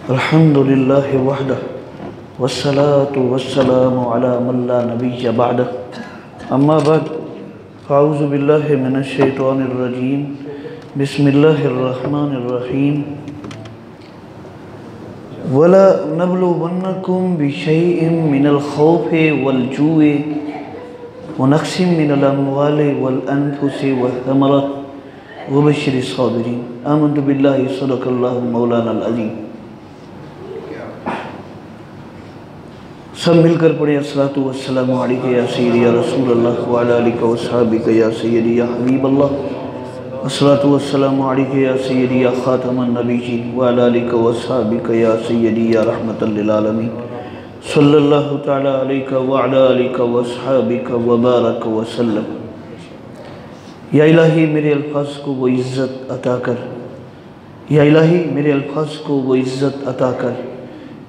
अल्हम्दुलिल्लाहि वहदह वस्सलातु वस्सलामु अला मन ला नबिय्य बअदह अम्मा बाद फ़अऊज़ु बिल्लाहि मिनश शैतानिर रजीम बिस्मिल्लाहिर रहमानिर रहीम वला नब्लुवन्नकुम बिशैइन मिनल खौफि वल जूइ व नक़्सिम मिनल अम्वालि वल अनफुसि वस्समरात वबश्शिरिस साबिरीन आमन्तु बिल्लाहि सदक़ल्लाहु मौलानल अज़ीम। सब मिलकर पढ़े अस्सलातु वस्सलामु अलैका या सय्यदी या रसूलल्लाह व अला आलिका व सहाबिका या सय्यदी या हबीबल्लाह। अस्सलातु वस्सलामु अलैका या सय्यदी या खातमन नबिय्यीन व अला आलिका व सहाबिका या सय्यदी या रहमतल लिल आलमीन। सल्लल्लाहु तआला अलैका व अला आलिका व सहाबिका व बारक व सल्लम। या इलाही मेरे अल्फाज को वो इज़्ज़त अता कर, या इलाही मेरे अल्फाज को वो इज़्ज़त अता कर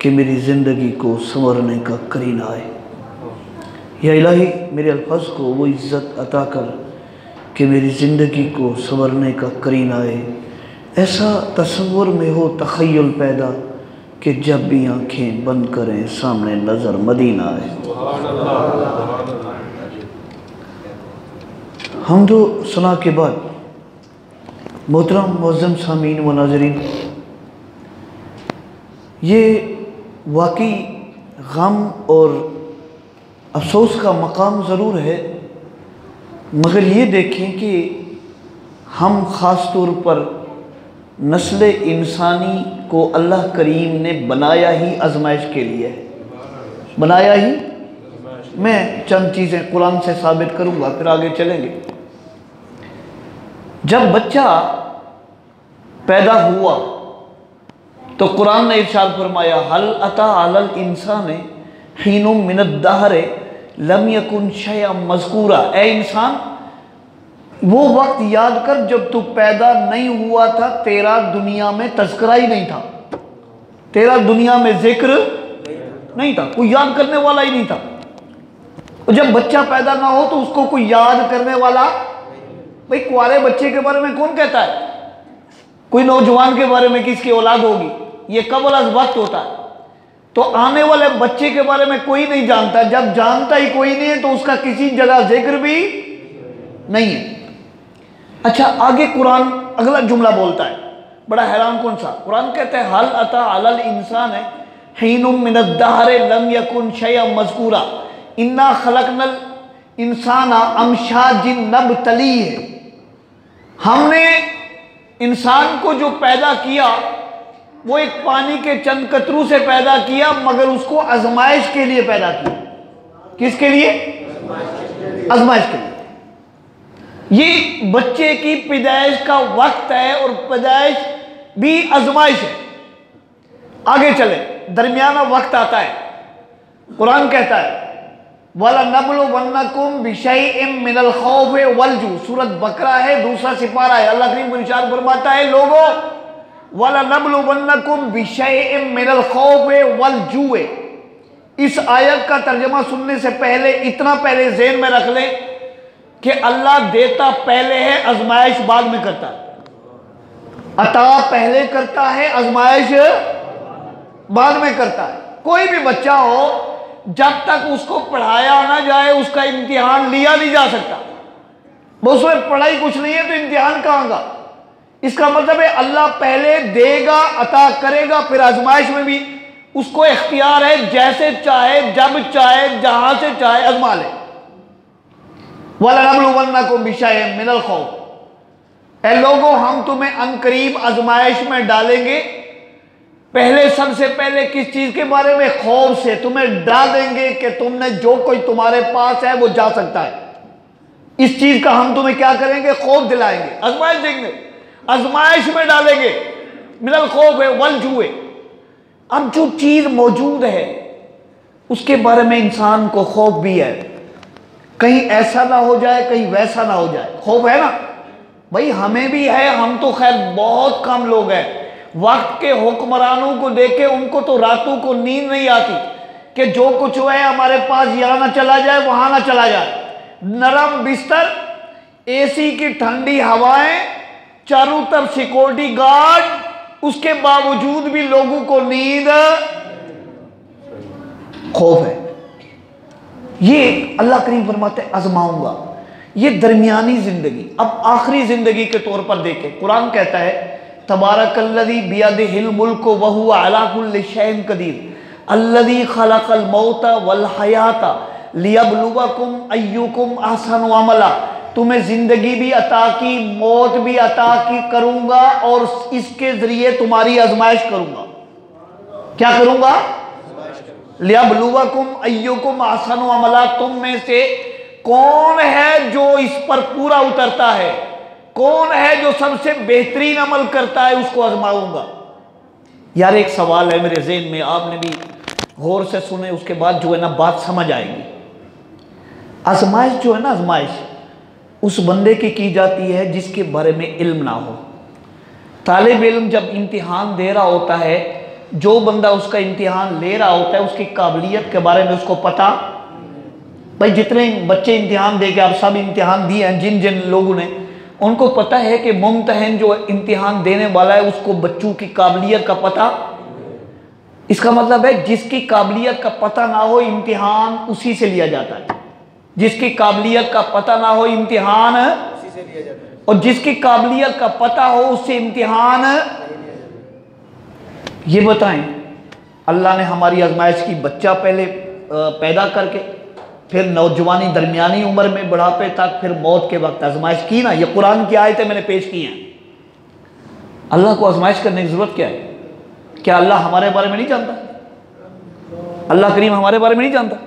कि मेरी ज़िंदगी को संवरने का करीना आए। या इलाही मेरे अल्फाज को वो इज़्ज़त अता कर कि मेरी ज़िंदगी को संवरने का करीना आए। ऐसा तसव्वुर में हो तख़य्युल पैदा कि जब भी आँखें बंद करें सामने नज़र मदीना आए। हम्दो सना के बाद मोहतरम मुअज़्ज़म सामीन व नाज़रीन, ये वाकई गम और अफसोस का मकाम ज़रूर है, मगर ये देखें कि हम ख़ास तौर पर नस्ल इंसानी को अल्लाह करीम ने बनाया ही आजमाइश के लिए है, बनाया ही। मैं चंद चीज़ें कुरान से साबित करूँगा, फिर आगे चलेंगे। जब बच्चा पैदा हुआ तो कुरान ने इरशाद फरमाया हल अता अलल इंसान हीनुम मिनद दहरे लम यकुन शयअम मज़कूरा। ए इंसान, वो वक्त याद कर जब तू पैदा नहीं हुआ था, तेरा दुनिया में तज़किरा ही नहीं था, तेरा दुनिया में जिक्र नहीं था, कोई याद करने वाला ही नहीं था। और जब बच्चा पैदा ना हो तो उसको कोई याद करने वाला, भाई कुआरे बच्चे के बारे में कौन कहता है, कोई नौजवान के बारे में किसकी औलाद होगी, ये कबल अज़ वक्त होता है। तो आने वाले बच्चे के बारे में कोई नहीं जानता। जब जानता ही कोई नहीं है तो उसका किसी जगह जिक्र भी नहीं है। अच्छा, आगे कुरान अगला जुमला बोलता है, बड़ा हैरान कौन सा। कुरान कहता है हल अता अलल इंसान हीनुम मिनद दहरे लम यकुन शयअम मज़कूरा इन्ना खलकनल इंसाना अमशाजिन नबतलीह। हमने इंसान को जो पैदा किया वो एक पानी के चंद कतरू से पैदा किया, मगर उसको आजमाइश के लिए पैदा किया। किसके लिए? आजमाइश के लिए। ये बच्चे की पैदाइश का वक्त है और पैदाइश भी आजमाइश है। आगे चले, दरमियाना वक्त आता है। कुरान कहता है वाला नब्लुवन्नकुम बिशैइन मिनल खौफि वल जू। सूरत बकरा है, दूसरा सिपारा है। अल्लाह करीम इरशाद फरमाता है लोगों वाला नब्लुवन्नकुम बिशैइन मिनल खौफि वल जू। इस आयत का तर्जमा सुनने से पहले इतना पहले ज़हन में रख लें कि अल्लाह देता पहले है, आजमाइश बाद में करता है। अता पहले करता है, आजमाइश बाद में करता है। कोई भी बच्चा हो, जब तक उसको पढ़ाया ना जाए उसका इम्तिहान लिया नहीं जा सकता। वो उसमें पढ़ाई कुछ नहीं है तो इम्तिहान कहाँ का। इसका मतलब है अल्लाह पहले देगा, अता करेगा, फिर आजमाइश में भी उसको इख्तियार है, जैसे चाहे, जब चाहे, जहां से चाहे आजमा ले। वलनब्लुवन्नकुम बिशैइन मिनल खौफ। ए लोगों, हम तुम्हें अनकरीब आजमाइश में डालेंगे। पहले, सबसे पहले किस चीज के बारे में? खौफ से। तुम्हें डरा देंगे कि तुमने जो कोई तुम्हारे पास है वो जा सकता है। इस चीज का हम तुम्हें क्या करेंगे? खौफ दिलाएंगे, आजमाइश देंगे, आजमाइश में डालेंगे। मिनल खौफ है वल जुए। अब जो चीज मौजूद है उसके बारे में इंसान को खौफ भी है, कहीं ऐसा ना हो जाए, कहीं वैसा ना हो जाए। खौफ है ना भाई, हमें भी है। हम तो खैर बहुत कम लोग हैं। वक्त के हुक्मरानों को देखे, उनको तो रातों को नींद नहीं आती कि जो कुछ है हमारे पास यहाँ ना चला जाए, वहां ना चला जाए। नरम बिस्तर, एसी की ठंडी हवाएं, चारों तरफ सिक्योरिटी गार्ड, उसके बावजूद भी लोगों को नींद, खौफ है। ये अल्लाह करीम फरमाते हैं आजमाऊंगा। ये दरमियानी जिंदगी। अब आखिरी जिंदगी के तौर पर देखें, कुरान कहता है तबारकल्लज़ी बियदिहिल मुल्कु व हुवा अला कुल्लि शैइन कदीर अल्लज़ी खलक़ल मौता वल हयाता लियब्लुवकुम अय्युकुम अहसनु अमला। तुम्हें जिंदगी भी अता की, मौत भी अता की करूंगा और इसके जरिए तुम्हारी आजमाइश करूंगा। क्या करूंगा? लियब्लुवकुम अय्युकुम अहसनु अमला। तुम में से कौन है जो इस पर पूरा उतरता है, कौन है जो सबसे बेहतरीन अमल करता है, उसको आजमाऊंगा। यार एक सवाल है मेरे ज़हन में, आपने भी गौर से सुने, उसके बाद जो है ना बात समझ आएगी। आजमाइश जो है ना, आजमाइश उस बंदे की जाती है जिसके बारे में इल्म ना हो। तालिब इल्म जब इम्तिहान दे रहा होता है, जो बंदा उसका इम्तिहान ले रहा होता है उसकी काबिलियत के बारे में उसको पता। भाई जितने बच्चे इम्तिहान दे के, आप सब इम्तिहान दिए हैं, जिन जिन लोगों ने, उनको पता है कि मुम्तहन जो इम्तिहान देने वाला है उसको बच्चों की काबिलियत का पता। इसका मतलब है जिसकी काबिलियत का पता ना हो इम्तिहान उसी से लिया जाता है। जिसकी काबिलियत का पता ना हो इम्तिहान उसी से लिया जाता है, और जिसकी काबिलियत का पता हो उससे इम्तिहान। ये बताएं, अल्लाह ने हमारी आजमाइश की बच्चा पहले पैदा करके, फिर नौजवानी, दरमियानी उम्र में, बुढ़ापे तक, फिर मौत के वक्त आजमाइश की ना। ये कुरान की आयतें मैंने पेश की हैं। अल्लाह को आजमाइश करने की जरूरत क्या है? क्या अल्लाह हमारे बारे में नहीं जानता? अल्लाह करीम हमारे बारे में नहीं जानता?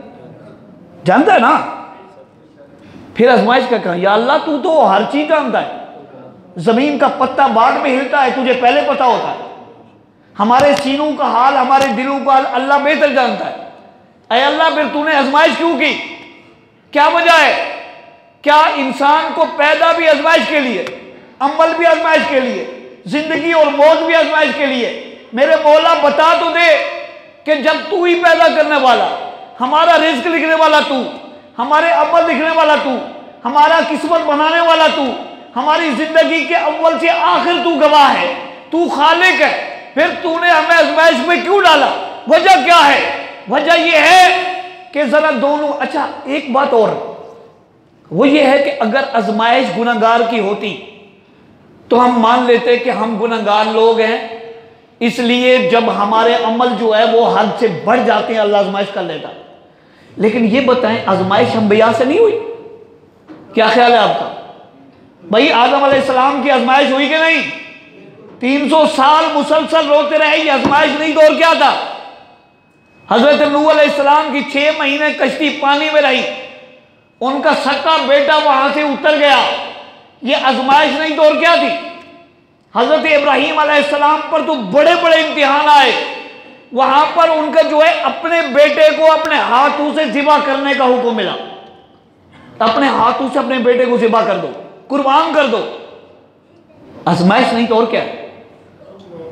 जानता है ना। फिर आजमाइश का कहा, या अल्लाह तू तो हर चीज जानता है, जमीन का पत्ता बाढ़ में हिलता है तुझे पहले पता होता है। हमारे सीनों का हाल, हमारे दिलों का हाल अल्लाह बेहतर जानता है। अरे अल्लाह फिर तूने आजमाइश क्यों की? क्या वजह है? क्या इंसान को पैदा भी आजमाइश के लिए, अमल भी आजमाइश के लिए, जिंदगी और मौत भी आजमाइश के लिए? मेरे मौला बता तो दे कि जब तू ही पैदा करने वाला, हमारा रिज्क लिखने वाला तू, हमारे अव्वल लिखने वाला तू, हमारा किस्मत बनाने वाला तू, हमारी जिंदगी के अव्वल से आखिर तू गवाह है, तू खालिक है, फिर तूने हमें आजमाइश में क्यों डाला? वजह क्या है? वजह यह है कि जरा दोनों। अच्छा एक बात और, वो ये है कि अगर आजमाइश गुनहगार की होती तो हम मान लेते कि हम गुनहगार लोग हैं, इसलिए जब हमारे अमल जो है वो हद से बढ़ जाते हैं अल्लाह आजमाइश कर लेता। लेकिन ये बताएं, आजमाइश अंबिया से नहीं हुई? क्या ख्याल है आपका? भाई आदम अलैहिस्सलाम की आजमाइश हुई कि नहीं? 300 साल मुसलसल रोते रहे, ये आजमाइश नहीं तो और क्या था? हजरत नूह अलैहिस्सलाम की 6 महीने कश्ती पानी में रही, उनका सक्का बेटा वहां से उतर गया, ये आजमाइश नहीं तो और क्या थी? हजरत इब्राहीम अलैहिस्सलाम पर तो बड़े बड़े इम्तिहान आए, वहां पर उनका जो है अपने बेटे को अपने हाथों से ज़िबा करने का हुक्म मिला। अपने हाथों से अपने बेटे को ज़िबा कर दो, कुर्बान कर दो। आजमाइश नहीं तो और क्या है?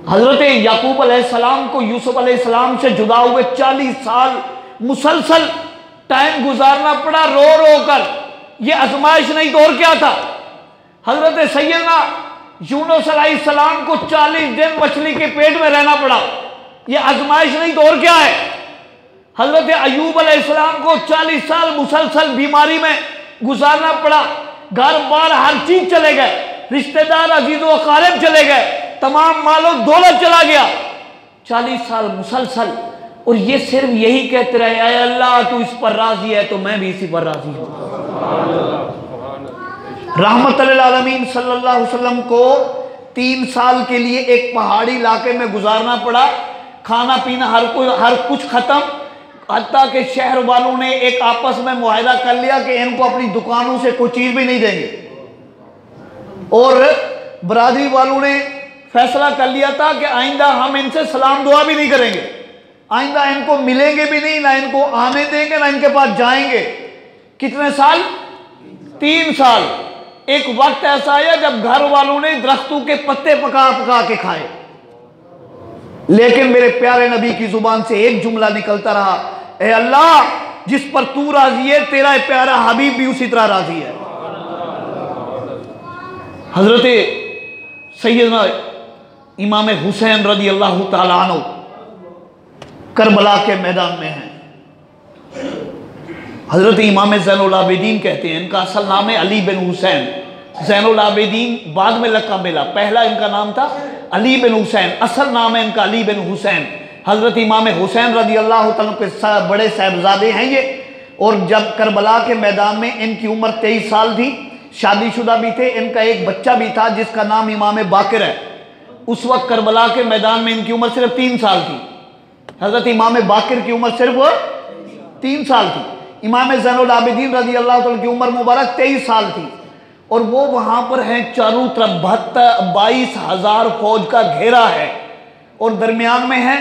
हजरत याकूब अलैहिस्सलाम को यूसुफ अलैहिस्सलाम से जुदा हुए 40 साल मुसलसल टाइम गुजारना पड़ा रो रो कर। यह आजमाइश नहीं तो और क्या था? हजरत सैयदना यूनुस अलैहिस्सलाम को 40 दिन मछली के पेट में रहना पड़ा, यह आजमाइश नहीं तो और क्या है? हजरत अय्यूब अलैहिस्सलाम को 40 साल मुसलसल बीमारी में गुजारना पड़ा, घर बार हर चीज चले गए, रिश्तेदार अजीज व अकारिब चले गए, तमाम मालो दौलत चला गया, 40 साल मुसलसल। और ये सिर्फ यही कहते रहे, ऐ अल्लाह तू इस पर राजी है तो मैं भी इसी पर राजी हूं। रहमतुल लिल आलमीन सल्लल्लाहु अलैहि वसल्लम को 3 साल के लिए एक पहाड़ी इलाके में गुजारना पड़ा, खाना पीना हर कुछ खत्म, हत्ता के शहर वालों ने एक आपस में मुआहदा कर लिया कि इनको अपनी दुकानों से कोई चीज भी नहीं देंगे, और बरादरी वालों ने फैसला कर लिया था कि आइंदा हम इनसे सलाम दुआ भी नहीं करेंगे, आइंदा इनको मिलेंगे भी नहीं, ना इनको आने देंगे, ना इनके पास जाएंगे। कितने साल? 3 साल। एक वक्त ऐसा आया जब घर वालों ने दरख्तों के पत्ते पका पका के खाए, लेकिन मेरे प्यारे नबी की जुबान से एक जुमला निकलता रहा, ए अल्लाह जिस पर तू राजी है तेरा प्यारा हबीब भी उसी तरह राजी है। हजरत सैयदना इमाम हुसैन रज़ी अल्लाह ताला अन्हु करबला के मैदान में हैं। हज़रत इमाम ज़ैनुल आबिदीन कहते हैं, इनका असल नाम है अली बिन हुसैन। ज़ैनुल आबिदीन बाद में लक़ब मिला, पहला इनका नाम था अली बिन हुसैन, असल नाम है इनका अली बिन हुसैन। हज़रत इमाम हुसैन रज़ी अल्लाह तआला के बड़े साहबजादे हैं ये। और जब करबला के मैदान में इनकी उम्र 23 साल थी, शादीशुदा भी थे, इनका एक बच्चा भी था जिसका नाम इमाम बाकिर है। उस वक्त करबला के मैदान में इनकी उम्र सिर्फ 3 साल थी। हज़रत इमाम बाकिर की उम्र सिर्फ 3 साल थी। इमाम ज़ैनुल आबिदीन रज़ी अल्लाह तआला की उम्र मुबारक 23 साल थी। और वो वहाँ पर हैं, चारों तरफ 22,000 फौज का घेरा है और दरमियान में है।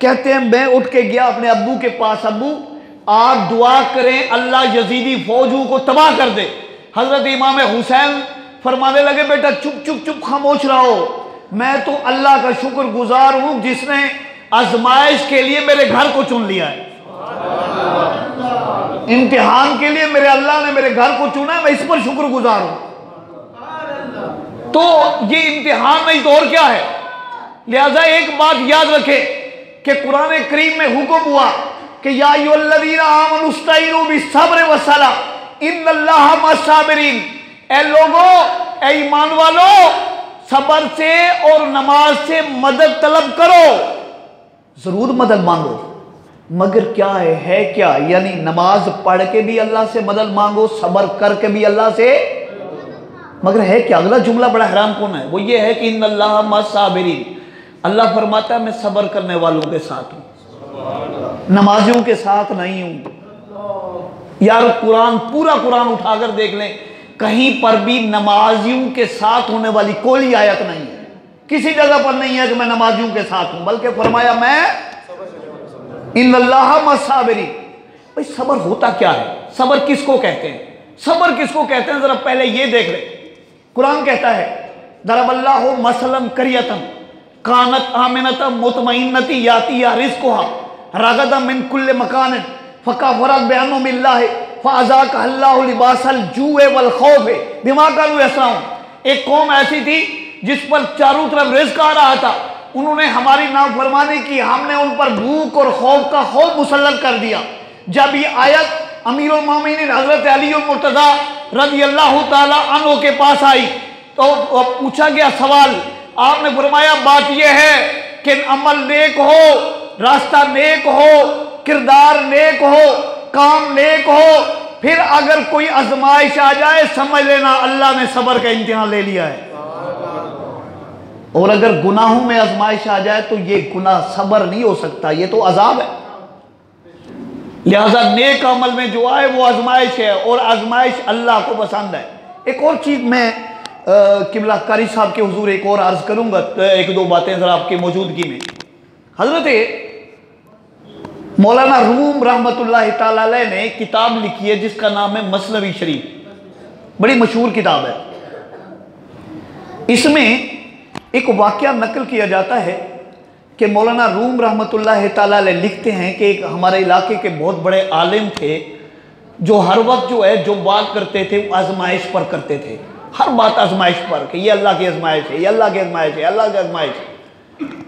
कहते हैं मैं उठ के गया अपने अब्बू के पास, अब्बू आप दुआ करें अल्लाह यजीदी फौजों को तबाह कर दे। हज़रत इमाम हुसैन फरमाने लगे बेटा चुप चुप चुप खामोश रहो, मैं तो अल्लाह का शुक्रगुजार हूँ जिसने आजमाइश के लिए मेरे घर को चुन लिया है। इम्तिहान के लिए मेरे अल्लाह ने मेरे घर को चुना है, मैं इस पर शुक्रगुजार हूँ। तो ये इम्तिहान नहीं तो और क्या है। लिहाजा एक बात याद रखें कि कुरान करीम में हुक्म हुआ कि या अय्युहल्लज़ीना आमनू इस्तईनू बिस्सब्र वस्सलाह इन्नल्लाहा मस्साबिरीन। ए लोगों, ए ईमान वालों, सब्र से और नमाज से मदद तलब करो। जरूर मदद मांगो, मगर क्या है क्या, यानी नमाज पढ़ के भी अल्लाह से मदद मांगो, सब्र करके भी अल्लाह से, मगर है क्या। अगला जुमला बड़ा हैरान कौन है, वो ये है कि इन्नल्लाहा मस्साबिरीन। अल्लाह फरमाता है मैं सब्र करने वालों के साथ हूं, नमाजियों के साथ नहीं हूं। यार कुरान, पूरा कुरान उठाकर देख लें, कहीं पर भी नमाजियों के साथ होने वाली कोई आयत नहीं है। किसी जगह पर नहीं है कि मैं नमाजियों के साथ हूं, बल्कि फरमाया मैं इन्नल्लाहा मस्साबिरीन। भाई सब्र होता क्या है, सब्र किसको कहते हैं, सब्र किसको कहते हैं, जरा पहले ये देख ले। कुरान कहता है दरबल्लाहु मसलन करियतन कानत आमिनतम मुतमइन्नती यातिया रिज़्कुहा रगदम मिन कुल्li मकान फकफरत बिअनउमिल्लाहि फअज़ाक़हल्लाहु लिबासल जूइ वल खौफ़ बिमा कानू यसनाऊन। एक कौम ऐसी थी जिस पर चारों तरफ रिज़्क आ रहा था, उन्होंने हमारी नाफरमानी की, हमने उन पर भूख और खौफ का खौफ मुसल्लत कर दिया। जब ये आयत अमीरुल मोमिनीन हज़रत अली मुर्तज़ा रज़ी अल्लाह ताला अन्हु के पास आई तो पूछा गया सवाल, आपने फरमाया बात यह है कि अमल नेक हो, रास्ता नेक हो, किरदार नेक हो, काम नेक हो, फिर अगर कोई आजमाइश आ जाए समझ लेना अल्लाह ने सब्र का इम्तिहान ले लिया है। और अगर गुनाहों में आजमाइश आ जाए तो ये गुनाह सब्र नहीं हो सकता, ये तो अजाब है। लिहाजा नेक अमल में जो आए वो आजमाइश है, और आजमाइश अल्लाह को पसंद है। एक और चीज़ मैं किबला कारी साहब के हुजूर एक और अर्ज करूंगा, एक दो बातें जरा आपकी मौजूदगी में। हजरत मौलाना रूम रहमतुल्लाह ताला अलैह ने किताब लिखी है जिसका नाम है मसनवी शरीफ, बड़ी मशहूर किताब है। इसमें एक वाक़या नकल किया जाता है कि मौलाना रूम रहमतुल्लाह ताला अलैह लिखते हैं कि एक हमारे इलाके के बहुत बड़े आलिम थे जो हर वक्त जो है जो बात करते थे वो आजमाइश पर करते थे, हर बात आजमाइश पर कि ये अल्लाह की आजमाइश है, ये अल्लाह की आजमाइश है, अल्लाह की आजमाइश।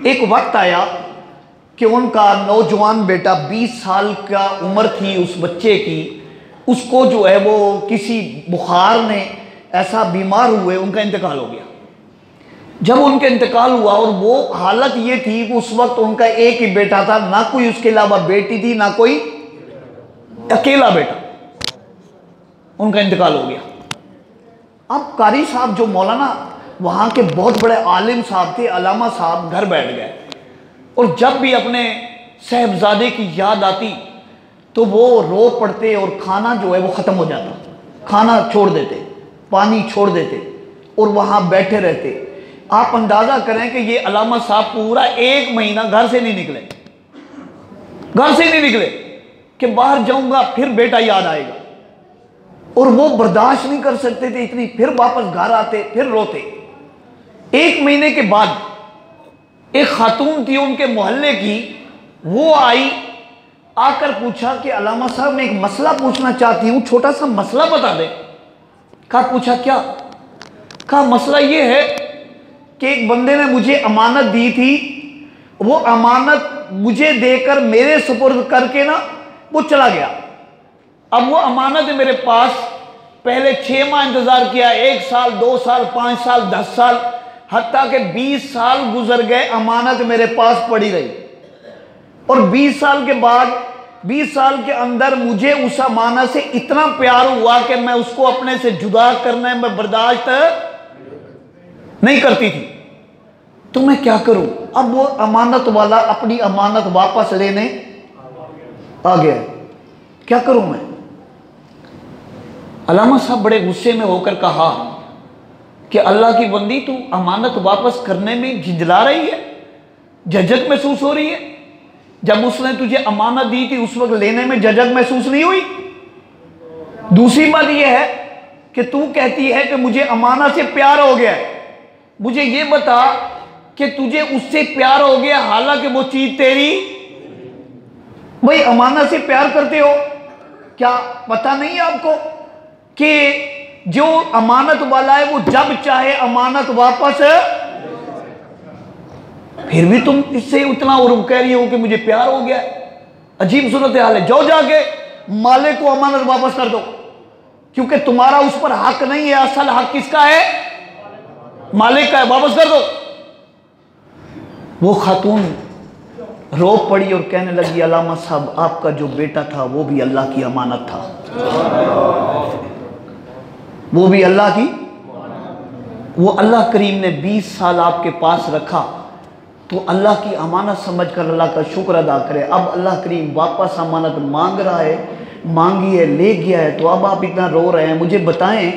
एक वक्त आया कि उनका नौजवान बेटा 20 साल का उम्र थी उस बच्चे की, उसको जो है वो किसी बुखार ने ऐसा बीमार हुए उनका इंतकाल हो गया। जब उनका इंतकाल हुआ और वो हालत ये थी कि उस वक्त उनका एक ही बेटा था, ना कोई उसके अलावा बेटी थी, ना कोई, अकेला बेटा, उनका इंतकाल हो गया। अब कारी साहब जो मौलाना वहाँ के बहुत बड़े आलिम साहब थे, अलामा साहब, घर बैठ गए और जब भी अपने साहबजादे की याद आती तो वो रो पड़ते और खाना जो है वो ख़त्म हो जाता, खाना छोड़ देते, पानी छोड़ देते और वहाँ बैठे रहते। आप अंदाज़ा करें कि ये अलामा साहब पूरा 1 महीना घर से नहीं निकले, घर से नहीं निकले कि बाहर जाऊँगा फिर बेटा याद आएगा, और वो बर्दाश्त नहीं कर सकते थे इतनी, फिर वापस घर आते फिर रोते। 1 महीने के बाद एक खातून थी उनके मोहल्ले की, वो आई, आकर पूछा कि अलामा साहब मैं एक मसला पूछना चाहती हूँ, छोटा सा मसला बता दें। कहा पूछा क्या? कहा मसला ये है कि एक बंदे ने मुझे अमानत दी थी, वो अमानत मुझे देकर मेरे सुपुर्द करके ना वो चला गया। अब वो अमानत है मेरे पास, पहले 6 माह इंतजार किया, 1 साल, 2 साल, 5 साल, 10 साल, हत्ता के 20 साल गुजर गए, अमानत मेरे पास पड़ी रही। और 20 साल के बाद, 20 साल के अंदर मुझे उस अमानत से इतना प्यार हुआ कि मैं उसको अपने से जुदा करने में बर्दाश्त नहीं करती थी। तो मैं क्या करूं? अब वो अमानत वाला अपनी अमानत वापस लेने आ गया, क्या करूं मैं? अल्लामा साहब बड़े गुस्से में होकर कहा कि अल्लाह की बंदी, तू अमानत वापस करने में झिझला रही है, झिझक महसूस हो रही है? जब उसने तुझे अमानत दी थी उस वक्त लेने में झिझक महसूस नहीं हुई? दूसरी बात यह है कि तू कहती है कि मुझे अमानत से प्यार हो गया है। मुझे ये बता कि तुझे उससे प्यार हो गया हालांकि वो चीज तेरी, भाई अमानत से प्यार करते हो, क्या पता नहीं आपको कि जो अमानत वाला है वो जब चाहे अमानत वापस, फिर भी तुम इससे उतना और कह रही हो कि मुझे प्यार हो गया। अजीब सूरत हाल है। जाओ जाके मालिक को अमानत वापस कर दो, क्योंकि तुम्हारा उस पर हक नहीं है। असल हक किसका है? मालिक का है, वापस कर दो। वो खातून रो पड़ी और कहने लगी, अल्लामा साहब आपका जो बेटा था वो भी अल्लाह की अमानत था, वो भी अल्लाह की, वो अल्लाह करीम ने 20 साल आपके पास रखा, तो अल्लाह की अमानत समझकर अल्लाह का शुक्र अदा करे। अब अल्लाह करीम वापस अमानत मांग रहा है, मांगी है, ले गया है, तो अब आप इतना रो रहे हैं। मुझे बताएं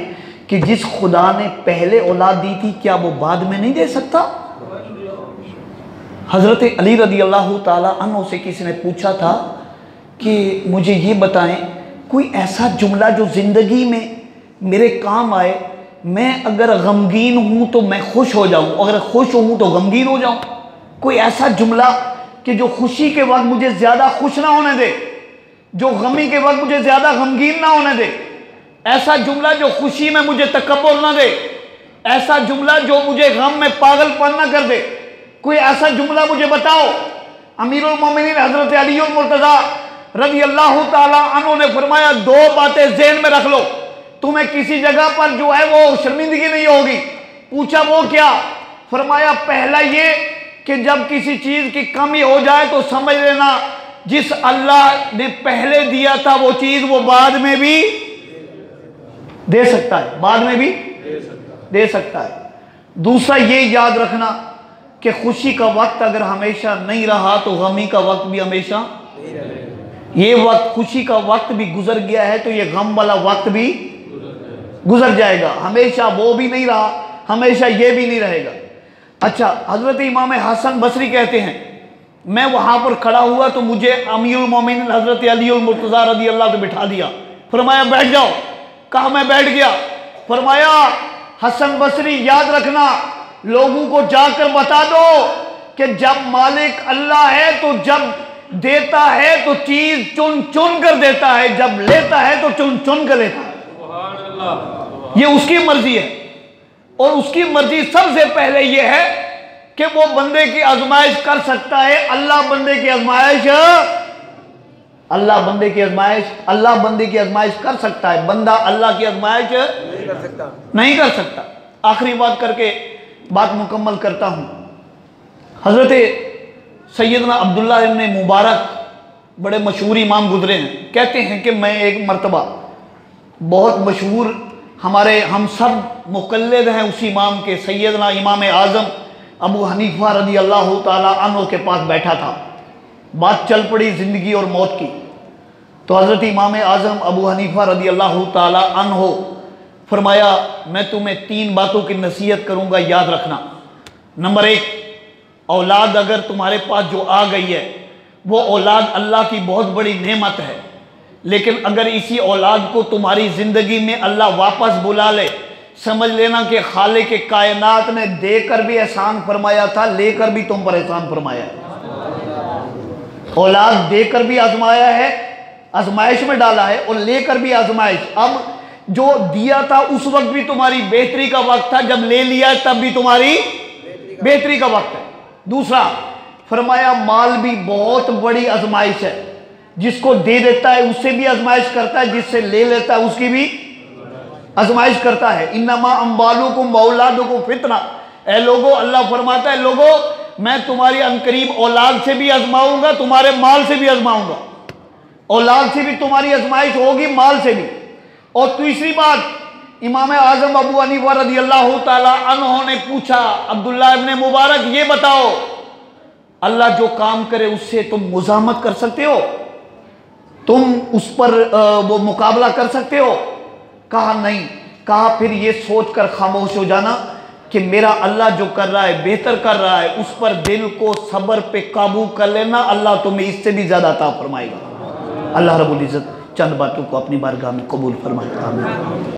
कि जिस खुदा ने पहले औलाद दी थी, क्या वो बाद में नहीं दे सकता? हज़रत अली रदी अल्लाह ताला अन्हु से किसी ने पूछा था कि मुझे ये बताएं कोई ऐसा जुमला जो ज़िंदगी में मेरे काम आए, मैं अगर गमगीन हूँ तो मैं खुश हो जाऊँ, अगर खुश हूँ तो गमगीन हो जाऊँ। कोई ऐसा जुमला कि जो खुशी के वक्त मुझे ज़्यादा खुश ना होने दे, जो गमी के वक्त मुझे ज़्यादा गमगीन ना होने दे, ऐसा जुमला जो खुशी में मुझे तकब्बुर ना दे, ऐसा जुमला जो मुझे गम में पागलपन ना कर दे। कोई ऐसा जुमला मुझे बताओ। अमीरुल मोमिनीन हज़रत अली मुर्तज़ा रज़ी अल्लाह ताला अन्हु ने फरमाया, 2 बातें ज़हन में रख लो, तुम्हें किसी जगह पर जो है वो शर्मिंदगी नहीं होगी। पूछा वो क्या? फरमाया पहला ये कि जब किसी चीज़ की कमी हो जाए तो समझ लेना जिस अल्लाह ने पहले दिया था वो चीज़ वो बाद में भी दे सकता है, बाद में भी दे सकता है। दूसरा ये याद रखना कि खुशी का वक्त अगर हमेशा नहीं रहा तो गमी का वक्त भी हमेशा, ये वक्त खुशी का वक्त भी गुजर गया है तो ये गम वाला वक्त भी गुजर जाएगा। हमेशा वो भी नहीं रहा, हमेशा ये भी नहीं रहेगा। अच्छा, हजरत इमाम हसन बसरी कहते हैं, मैं वहां पर खड़ा हुआ तो मुझे अमीरुल मोमिनीन हजरत अली मुर्तज़ा रज़ी अल्लाह को बिठा दिया, फरमाया बैठ जाओ। कहा मैं बैठ गया। फरमाया हसन बसरी याद रखना, लोगों को जाकर बता दो कि जब मालिक अल्लाह है तो जब देता है तो चीज चुन चुन कर देता है, जब लेता है तो चुन चुन कर लेता है। ये उसकी मर्जी है, और उसकी मर्जी सबसे पहले ये है कि वो बंदे की आजमाइश कर सकता है। अल्लाह बंदे की आजमाइश, अल्लाह बंदे की आजमाइश, अल्लाह बंदे की आजमाइश कर सकता है, बंदा अल्लाह की आजमाइश नहीं कर सकता। आखिरी बात करके बात मुकम्मल करता हूं। हजरत सैयदना अब्दुल्ला इब्न मुबारक बड़े मशहूर इमाम गुजरे हैं। कहते हैं कि मैं एक मरतबा बहुत मशहूर, हमारे हम सब मुक़ल्लिद हैं उस इमाम के, सैयदना इमाम आज़म अबू हनीफा रज़ी अल्लाह ताला अन्हु के पास बैठा था। बात चल पड़ी ज़िंदगी और मौत की। तो हज़रत इमाम आज़म अबू हनीफा रज़ी अल्लाह ताला अन्हु फरमाया, मैं तुम्हें 3 बातों की नसीहत करूँगा, याद रखना। नंबर 1, औलाद अगर तुम्हारे पास जो आ गई है वो औलाद अल्लाह की बहुत बड़ी नेमत है, लेकिन अगर इसी औलाद को तुम्हारी ज़िंदगी में अल्लाह वापस बुला ले, समझ लेना कि खालिक के कायनात ने देकर भी एहसान फरमाया था, लेकर भी तुम पर एहसान फरमाया है। औलाद देकर भी आजमाया है, आजमाइश में डाला है, और लेकर भी आजमाइश। अब जो दिया था उस वक्त भी तुम्हारी बेहतरी का वक्त था, जब ले लिया तब भी तुम्हारी बेहतरी का वक्त है। दूसरा फरमाया माल भी बहुत बड़ी आजमाइश है, जिसको दे देता है उससे भी आजमाइश करता है, जिससे ले लेता है उसकी भी आजमाइश करता है। इन्नमा अम्वालुकुम व औलादुकुम फितना, ए लोगो, अल्लाह फरमाता है लोगो मैं तुम्हारी अनकरीब औलाद से भी आजमाऊंगा, तुम्हारे माल से भी आजमाऊंगा। औलाद से भी तुम्हारी आजमाइश होगी, माल से भी। और तीसरी बात, इमाम आजम अबू हनीफा रज़ियल्लाहु ताला अन्हु ने पूछा अब्दुल्लाह इब्ने मुबारक, ये बताओ अल्लाह जो काम करे उससे तुम मुजामत कर सकते हो, तुम उस पर वो मुकाबला कर सकते हो? कहा नहीं। कहा फिर ये सोच कर खामोश हो जाना कि मेरा अल्लाह जो कर रहा है बेहतर कर रहा है, उस पर दिल को सब्र पे काबू कर लेना, अल्लाह तुम्हें इससे भी ज्यादा अता फरमाएगा। अल्लाह रब्बुल इज्जत चंद बातों को अपनी बारगाह में कबूल फरमाए। आमीन।